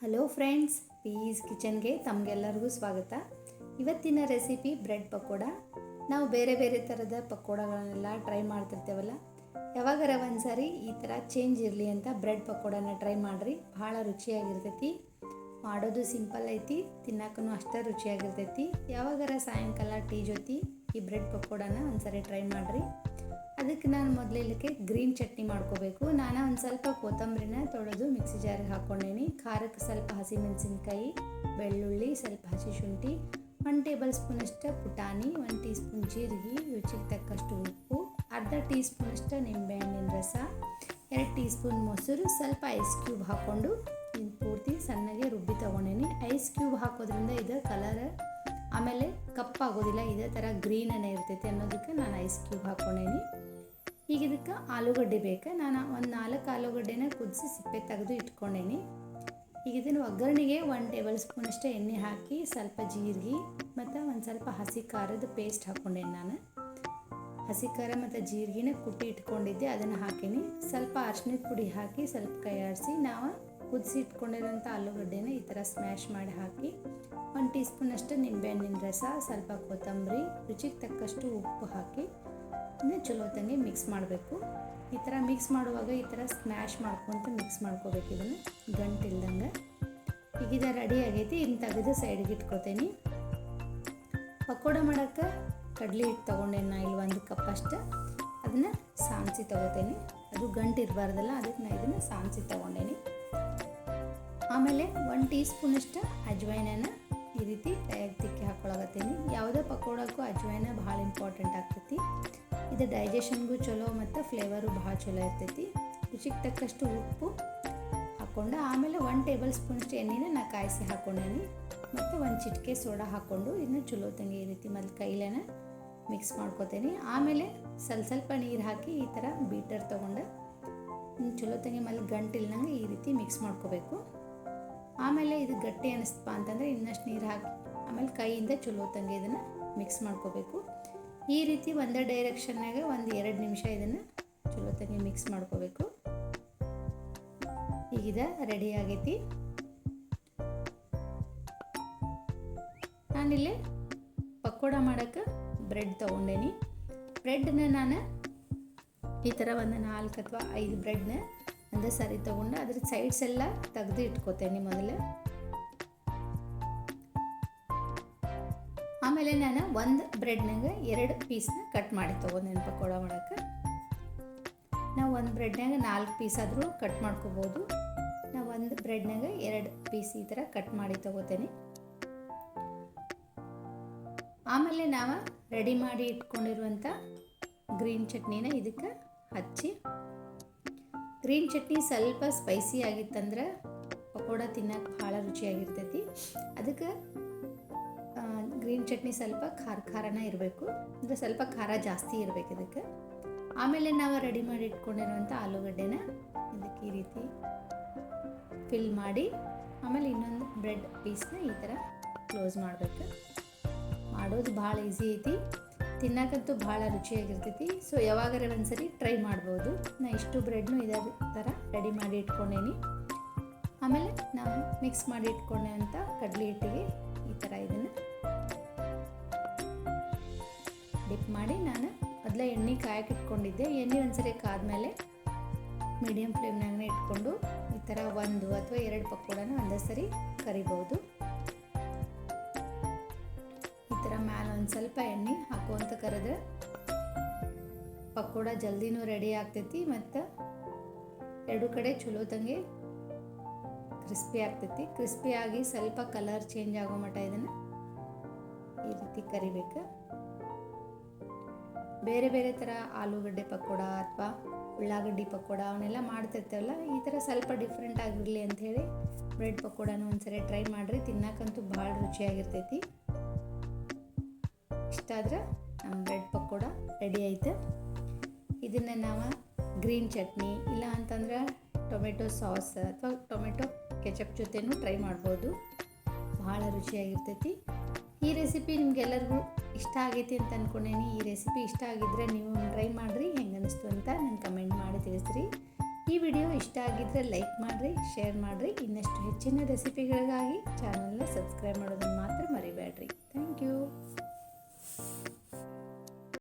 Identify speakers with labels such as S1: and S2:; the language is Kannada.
S1: ಹಲೋ ಫ್ರೆಂಡ್ಸ್, ಪೀಸ್ ಕಿಚನ್ಗೆ ತಮಗೆಲ್ಲರಿಗೂ ಸ್ವಾಗತ. ಇವತ್ತಿನ ರೆಸಿಪಿ ಬ್ರೆಡ್ ಪಕೋಡ. ನಾವು ಬೇರೆ ಬೇರೆ ಥರದ ಪಕೋಡಗಳನ್ನೆಲ್ಲ ಟ್ರೈ ಮಾಡ್ತಿರ್ತೇವಲ್ಲ, ಯಾವಾಗಾರ ಒಂದು ಸಾರಿ ಈ ಥರ ಚೇಂಜ್ ಇರಲಿ ಅಂತ ಬ್ರೆಡ್ ಪಕೋಡನ ಟ್ರೈ ಮಾಡಿರಿ. ಭಾಳ ರುಚಿಯಾಗಿರ್ತೈತಿ. ಮಾಡೋದು ಸಿಂಪಲ್ ಐತಿ, ತಿನ್ನಕ್ಕೂ ಅಷ್ಟೇ ರುಚಿಯಾಗಿರ್ತೈತಿ. ಯಾವಾಗಾರ ಸಾಯಂಕಾಲ ಟೀ ಜೊತೆ ಈ ಬ್ರೆಡ್ ಪಕೋಡನ ಒಂದು ಸಾರಿ ಟ್ರೈ ಮಾಡಿರಿ. ಅದಕ್ಕೆ ನಾನು ಮೊದಲಿಕ್ಕೆ ಗ್ರೀನ್ ಚಟ್ನಿ ಮಾಡ್ಕೋಬೇಕು. ನಾನು ಒಂದು ಸ್ವಲ್ಪ ಕೊತ್ತಂಬರಿನ ತೊಳೆದು ಮಿಕ್ಸಿ ಜಾರಿಗೆ ಹಾಕ್ಕೊಂಡೇನಿ. ಖಾರಕ್ಕೆ ಸ್ವಲ್ಪ ಹಸಿಮೆಣಸಿನ್ಕಾಯಿ, ಬೆಳ್ಳುಳ್ಳಿ, ಸ್ವಲ್ಪ ಹಸಿ ಶುಂಠಿ, 1 ಟೇಬಲ್ ಸ್ಪೂನಷ್ಟು ಪುಟಾಣಿ, 1 ಟೀ ಸ್ಪೂನ್ ಜೀರಿಗೆ, ರುಚಿಗೆ ತಕ್ಕಷ್ಟು ಉಪ್ಪು, ಅರ್ಧ ಟೀ ಸ್ಪೂನಷ್ಟು ನಿಂಬೆಹಣ್ಣಿನ ರಸ, 2 ಟೀ ಸ್ಪೂನ್ ಮೊಸರು, ಸ್ವಲ್ಪ ಐಸ್ ಕ್ಯೂಬ್ ಹಾಕ್ಕೊಂಡು ಪೂರ್ತಿ ಸಣ್ಣಗೆ ರುಬ್ಬಿ ತೊಗೊಂಡೇನಿ. ಐಸ್ ಕ್ಯೂಬ್ ಹಾಕೋದ್ರಿಂದ ಇದು ಕಲರ್ ಆಮೇಲೆ ಕಪ್ಪಾಗೋದಿಲ್ಲ, ಇದೇ ಥರ ಗ್ರೀನನೇ ಇರ್ತೈತೆ ಅನ್ನೋದಕ್ಕೆ ನಾನು ಐಸ್ ಕ್ಯೂಬ್ ಹಾಕ್ಕೊಂಡೇನಿ. ಈಗ ಇದಕ್ಕೆ ಆಲೂಗಡ್ಡೆ ಬೇಕು. ನಾನು ಒಂದು 4 ಆಲೂಗಡ್ಡೆನ ಕುದಿಸಿ ಸಿಪ್ಪೆ ತೆಗೆದು ಇಟ್ಕೊಂಡೇನಿ. ಈಗ ಇದನ್ನು ಒಗ್ಗರಣೆಗೆ 1 ಟೇಬಲ್ ಸ್ಪೂನಷ್ಟು ಎಣ್ಣೆ ಹಾಕಿ ಸ್ವಲ್ಪ ಜೀರಿಗೆ ಮತ್ತು ಒಂದು ಸ್ವಲ್ಪ ಹಸಿ ಖಾರದ ಪೇಸ್ಟ್ ಹಾಕ್ಕೊಂಡೇನಿ. ನಾನು ಹಸಿ ಖಾರ ಮತ್ತು ಜೀರಿಗೆನ ಕುಟ್ಟಿ ಇಟ್ಕೊಂಡಿದ್ದೆ, ಅದನ್ನು ಹಾಕೀನಿ. ಸ್ವಲ್ಪ ಅರಿಶಿಣದ ಪುಡಿ ಹಾಕಿ ಸ್ವಲ್ಪ ಕೈ ಆಡಿಸಿ ನಾವು ಕುದಿಸಿ ಇಟ್ಕೊಂಡಿರೋಂಥ ಆಲೂಗಡ್ಡೆನ ಈ ಥರ ಸ್ಮ್ಯಾಶ್ ಮಾಡಿ ಹಾಕಿ 1 ಟೀ ಸ್ಪೂನಷ್ಟು ನಿಂಬೆಹಣ್ಣಿನ ರಸ, ಸ್ವಲ್ಪ ಕೊತ್ತಂಬರಿ, ರುಚಿಗೆ ತಕ್ಕಷ್ಟು ಉಪ್ಪು ಹಾಕಿ ಇದನ್ನು ಚಲೋ ತಂಗಿ ಮಿಕ್ಸ್ ಮಾಡಬೇಕು. ಈ ಥರ ಮಿಕ್ಸ್ ಮಾಡುವಾಗ ಈ ಥರ ಸ್ಮ್ಯಾಶ್ ಮಾಡ್ಕೊತ ಮಿಕ್ಸ್ ಮಾಡ್ಕೋಬೇಕು, ಇದನ್ನು ಗಂಟಿಲ್ದಂಗೆ. ಈಗ ಇದು ರೆಡಿ ಆಗೈತಿ. ಇನ್ನು ತೆಗೆದು ಸೈಡಿಗೆ ಇಟ್ಕೊತೀನಿ. ಪಕೋಡ ಮಾಡೋಕ್ಕೆ ಕಡಲೆ ಹಿಟ್ಟು ತೊಗೊಂಡೇನಿ ನಾ ಇಲ್ಲಿ 1 ಕಪ್ ಅಷ್ಟು. ಅದನ್ನು ಸಾಣಿಸಿ ತೊಗೋತೇನೆ, ಅದು ಗಂಟು ಇರಬಾರ್ದಲ್ಲ, ಅದಕ್ಕೆ ನಾ ಇದನ್ನು ಸಾಣಿಸಿ ತೊಗೊಂಡೇನಿ. ಆಮೇಲೆ 1 ಟೀ ಸ್ಪೂನಷ್ಟು ಅಜ್ವೈನನ್ನು ಈ ರೀತಿ ಕೈಯಾಗಿ ತಿಕ್ಕಿ ಹಾಕ್ಕೊಳಗತ್ತೀನಿ. ಯಾವುದೇ ಪಕೋಡಕ್ಕೂ ಅಜ್ವೈನ ಭಾಳ ಇಂಪಾರ್ಟೆಂಟ್ ಆಗ್ತೈತಿ. ಇದು ಡೈಜೆಷನ್ಗೂ ಚಲೋ ಮತ್ತು ಫ್ಲೇವರು ಭಾಳ ಚಲೋ ಇರ್ತೈತಿ. ರುಚಿಗೆ ತಕ್ಕಷ್ಟು ಉಪ್ಪು ಹಾಕ್ಕೊಂಡು ಆಮೇಲೆ 1 ಟೇಬಲ್ ಸ್ಪೂನಷ್ಟು ಎಣ್ಣೆನ ನಾ ಕಾಯಿಸಿ ಹಾಕ್ಕೊಂಡೇನಿ ಮತ್ತು 1 ಚಿಟಿಕೆ ಸೋಡಾ ಹಾಕ್ಕೊಂಡು ಇದನ್ನ ಚಲೋ ತಂಗಿ ಈ ರೀತಿ ಮೊದಲು ಕೈಲೇನ ಮಿಕ್ಸ್ ಮಾಡ್ಕೋತೀನಿ. ಆಮೇಲೆ ಸ್ವಲ್ಪ ನೀರು ಹಾಕಿ ಈ ಥರ ಬೀಟರ್ ತೊಗೊಂಡು ಚಲೋ ತಂಗಿ ಮೊದಲು ಗಂಟಿಲ್ನಂಗೆ ಈ ರೀತಿ ಮಿಕ್ಸ್ ಮಾಡ್ಕೋಬೇಕು. ಆಮೇಲೆ ಇದು ಗಟ್ಟಿ ಅನ್ನಿಸ್ತಪ್ಪ ಅಂತಂದರೆ ಇನ್ನಷ್ಟು ನೀರು ಹಾಕಿ ಆಮೇಲೆ ಕೈಯಿಂದ ಚಲೋ ತಂಗಿ ಇದನ್ನು ಮಿಕ್ಸ್ ಮಾಡ್ಕೋಬೇಕು. ಈ ರೀತಿ ಒಂದೇ ಡೈರೆಕ್ಷನ್ನಾಗ 1-2 ನಿಮಿಷ ಇದನ್ನು ಚಲೋ ತಂಗಿ ಮಿಕ್ಸ್ ಮಾಡ್ಕೋಬೇಕು. ಈಗಿದ ರೆಡಿ ಆಗೈತಿ. ನಾನಿಲ್ಲಿ ಪಕೋಡ ಮಾಡೋಕ್ಕೆ ಬ್ರೆಡ್ ತೊಗೊಂಡೇನಿ. ಬ್ರೆಡ್ನ ನಾನು ಈ ಥರ ಒಂದು 4 ಅಥವಾ 5 ಬ್ರೆಡ್ನ ಒಂದೇ ಸಾರಿ ತೊಗೊಂಡು ಅದ್ರ ಸೈಡ್ಸ್ ಎಲ್ಲ ತೆಗೆದು ಇಟ್ಕೋತೇನೆ ಮೊದಲು. ಆಮೇಲೆ ನಾನು 1 ಬ್ರೆಡ್ನಾಗ 2 ಪೀಸ್ನ ಕಟ್ ಮಾಡಿ ತೊಗೊಂಡೇನು ಪಕೋಡ ಮಾಡೋಕ್ಕೆ. ನಾವು 1 ಬ್ರೆಡ್ನಾಗ 4 ಪೀಸ್ ಆದರೂ ಕಟ್ ಮಾಡ್ಕೋಬೋದು. ನಾವು 1 ಬ್ರೆಡ್ನಾಗ 2 ಪೀಸ್ ಈ ಥರ ಕಟ್ ಮಾಡಿ ತೊಗೋತೇನೆ. ಆಮೇಲೆ ನಾವು ರೆಡಿ ಮಾಡಿ ಇಟ್ಕೊಂಡಿರುವಂಥ ಗ್ರೀನ್ ಚಟ್ನಿನ ಇದಕ್ಕೆ ಹಚ್ಚಿ. ಗ್ರೀನ್ ಚಟ್ನಿ ಸ್ವಲ್ಪ ಸ್ಪೈಸಿ ಆಗಿತ್ತಂದ್ರೆ ಪಕೋಡ ತಿನ್ನೋಕೆ ಭಾಳ ರುಚಿಯಾಗಿರ್ತೈತಿ. ಅದಕ್ಕೆ ಗ್ರೀನ್ ಚಟ್ನಿ ಸ್ವಲ್ಪ ಖಾರನ ಇರಬೇಕು, ಅಂದರೆ ಸ್ವಲ್ಪ ಖಾರ ಜಾಸ್ತಿ ಇರಬೇಕು ಇದಕ್ಕೆ. ಆಮೇಲೆ ನಾವು ರೆಡಿ ಮಾಡಿ ಇಟ್ಕೊಂಡಿರುವಂಥ ಆಲೂಗಡ್ಡೆನ ಇದಕ್ಕೆ ಈ ರೀತಿ ಫಿಲ್ ಮಾಡಿ ಆಮೇಲೆ ಇನ್ನೊಂದು ಬ್ರೆಡ್ ಪೀಸ್ನ ಈ ಥರ ಕ್ಲೋಸ್ ಮಾಡಬೇಕು. ಮಾಡೋದು ಭಾಳ ಈಸಿ ಐತಿ, ತಿನ್ನಕ್ಕಂತೂ ಭಾಳ ರುಚಿಯಾಗಿರ್ತೈತಿ. ಸೊ ಯಾವಾಗಾರ ಒಂದ್ಸರಿ ಟ್ರೈ ಮಾಡ್ಬೋದು. ನಾ ಇಷ್ಟು ಬ್ರೆಡ್ನು ಇದೇ ಥರ ರೆಡಿ ಮಾಡಿ ಇಟ್ಕೊಂಡೇನಿ. ಆಮೇಲೆ ನಾವು ಮಿಕ್ಸ್ ಮಾಡಿ ಇಟ್ಕೊಂಡೆ ಅಂತ ಕಡಲೆ ಹಿಟ್ಟಿಗೆ ಈ ಥರ ಇದನ್ನು ಡಿಪ್ ಮಾಡಿ ನಾನು ಮೊದಲೇ ಎಣ್ಣೆ ಕಾಯಕ್ಕೆ ಇಟ್ಕೊಂಡಿದ್ದೆ. ಎಣ್ಣೆ ಒಂದ್ಸರಿ ಕಾದ್ಮೇಲೆ ಮೀಡಿಯಮ್ ಫ್ಲೇಮ್ನಾಗೇ ಇಟ್ಕೊಂಡು ಈ ಥರ 1 ಅಥವಾ 2 ಪಕೋಡನ ಒಂದೇ ಸರಿ ಕರಿಬೋದು. ಈ ಥರ ಮ್ಯಾಲೆ ಒಂದು ಸ್ವಲ್ಪ ಎಣ್ಣೆ ಹಾಕುವಂತ ಕರೆದ್ರೆ ಪಕೋಡ ಜಲ್ದಿನೂ ರೆಡಿ ಆಗ್ತೈತಿ ಮತ್ತು 2 ಕಡೆ ಚಲೋ ತಂಗೆ ಕ್ರಿಸ್ಪಿ ಆಗ್ತೈತಿ. ಕ್ರಿಸ್ಪಿಯಾಗಿ ಸ್ವಲ್ಪ ಕಲರ್ ಚೇಂಜ್ ಆಗೋ ಮಟ್ಟ ಇದನ್ನು ಈ ರೀತಿ ಕರಿಬೇಕು. ಬೇರೆ ಬೇರೆ ಥರ ಆಲೂಗಡ್ಡೆ ಪಕೋಡ ಅಥವಾ ಉಳ್ಳಾಗಡ್ಡಿ ಪಕೋಡ ಅವನ್ನೆಲ್ಲ ಮಾಡ್ತಿರ್ತೇವಲ್ಲ, ಈ ಥರ ಸ್ವಲ್ಪ ಡಿಫ್ರೆಂಟ್ ಆಗಿರಲಿ ಅಂಥೇಳಿ ಬ್ರೆಡ್ ಪಕೋಡನ ಒಂದ್ಸರಿ ಟ್ರೈ ಮಾಡಿರಿ. ತಿನ್ನಕ್ಕಂತೂ ಭಾಳ ರುಚಿಯಾಗಿರ್ತೈತಿ. ಇಷ್ಟ ಆದ್ರೆ ನಮ್ಮ ಬ್ರೆಡ್ ಪಕೋಡ ರೆಡಿ ಆಯ್ತು. ಇದನ್ನು ನಾವು ಗ್ರೀನ್ ಚಟ್ನಿ ಇಲ್ಲ ಅಂತಂದ್ರೆ ಟೊಮೆಟೊ ಸಾಸ್ ಅಥವಾ ಟೊಮೆಟೊ ಕೆಚಪ್ ಜೊತೆನೂ ಟ್ರೈ ಮಾಡ್ಬೋದು. ಭಾಳ ರುಚಿಯಾಗಿರ್ತೈತಿ. ಈ ರೆಸಿಪಿ ನಿಮ್ಗೆಲ್ಲರಿಗೂ ಇಷ್ಟ ಆಗೈತಿ ಅಂತ ಅಂದ್ಕೊಂಡೇನಿ. ಈ ರೆಸಿಪಿ ಇಷ್ಟ ಆಗಿದ್ದರೆ ನೀವು ಟ್ರೈ ಮಾಡಿರಿ, ಹೆಂಗೆ ಅನ್ನಿಸ್ತು ಅಂತ ನಂಗೆ ಕಮೆಂಟ್ ಮಾಡಿ ತಿಳಿಸ್ರಿ. ಈ ವಿಡಿಯೋ ಇಷ್ಟ ಆಗಿದ್ದರೆ ಲೈಕ್ ಮಾಡಿರಿ, ಶೇರ್ ಮಾಡಿರಿ. ಇನ್ನಷ್ಟು ಹೆಚ್ಚಿನ ರೆಸಿಪಿಗಳಿಗಾಗಿ ಚಾನಲ್ನ ಸಬ್ಸ್ಕ್ರೈಬ್ ಮಾಡೋದನ್ನು ಮಾತ್ರ ಮರಿಬೇಡ್ರಿ.